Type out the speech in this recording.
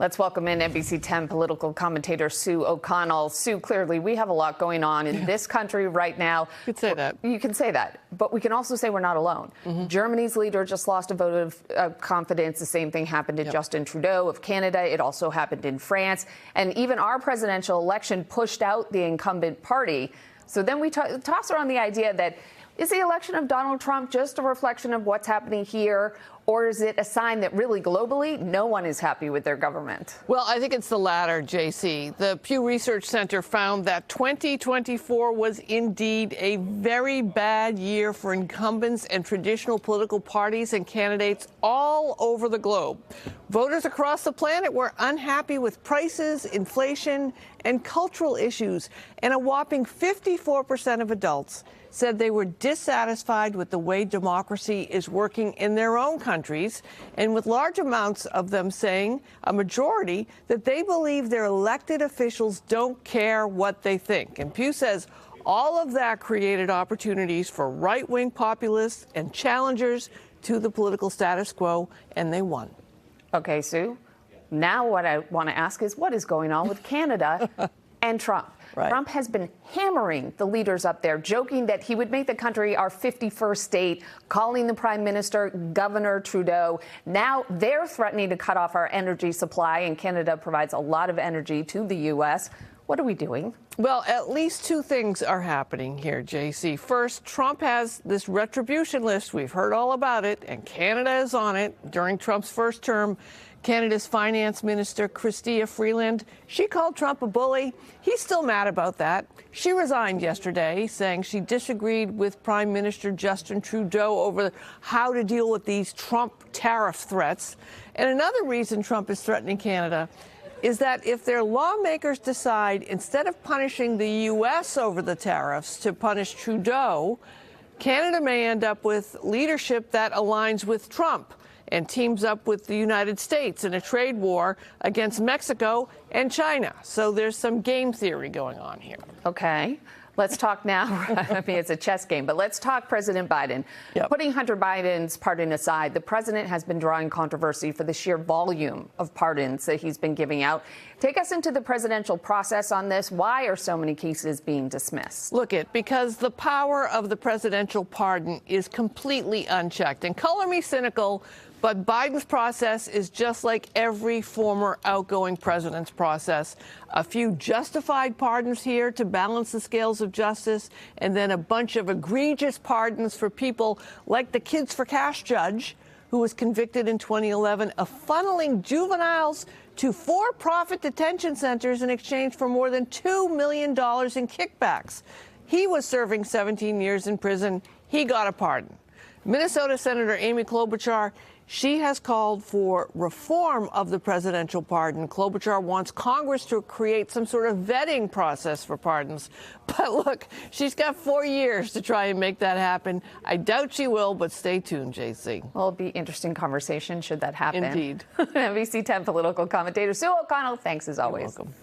Let's welcome in NBC 10 political commentator Sue O'Connell. Sue, clearly we have a lot going on in this country right now. You could say that. You can say that, but we can also say we're not alone. Germany's leader just lost a vote of confidence. The same thing happened to Justin Trudeau of Canada. It also happened in France. And even our presidential election pushed out the incumbent party. So then we toss around the idea that, is the election of Donald Trump just a reflection of what's happening here, or is it a sign that really globally no one is happy with their government? Well, I think it's the latter, JC. The Pew Research Center found that 2024 was indeed a very bad year for incumbents and traditional political parties and candidates all over the globe. Voters across the planet were unhappy with prices, inflation, and cultural issues, and a whopping 54% of adults said they were dissatisfied with the way democracy is working in their own countries, and with large amounts of them saying, a majority, that they believe their elected officials don't care what they think. And Pew says all of that created opportunities for right-wing populists and challengers to the political status quo, and they won. Okay, Sue, now what I want to ask is what is going on with Canada and Trump? Right. Trump has been hammering the leaders up there, joking that he would make the country our 51st state, calling the prime minister Governor Trudeau. Now they're threatening to cut off our energy supply, and Canada provides a lot of energy to the U.S. What are we doing? Well, at least two things are happening here, JC. First, Trump has this retribution list. We've heard all about it, and Canada is on it. During Trump's first term, Canada's finance minister, Chrystia Freeland, she called Trump a bully. He's still mad about that. She resigned yesterday, saying she disagreed with Prime Minister Justin Trudeau over how to deal with these Trump tariff threats. And another reason Trump is threatening Canada is that if their lawmakers decide, instead of punishing the U.S. over the tariffs, to punish Trudeau, Canada may end up with leadership that aligns with Trump and teams up with the United States in a trade war against Mexico and China. So there's some game theory going on here. Okay. Let's talk now. I mean, it's a chess game, but let's talk President Biden. Putting Hunter Biden's pardon aside, the president has been drawing controversy for the sheer volume of pardons that he's been giving out. Take us into the presidential process on this. Why are so many cases being dismissed? Look, because the power of the presidential pardon is completely unchecked. And color me cynical, but Biden's process is just like every former outgoing president's process. A few justified pardons here to balance the scales of justice, and then a bunch of egregious pardons for people like the Kids for Cash judge, who was convicted in 2011 of funneling juveniles to for-profit detention centers in exchange for more than $2 million in kickbacks. He was serving 17 years in prison. He got a pardon. Minnesota Senator Amy Klobuchar, she has called for reform of the presidential pardon. Klobuchar wants Congress to create some sort of vetting process for pardons. But look, she's got 4 years to try and make that happen. I doubt she will, but stay tuned, JC. Well, it'll be an interesting conversation should that happen. Indeed. NBC 10 political commentator Sue O'Connell, thanks as always. You're welcome.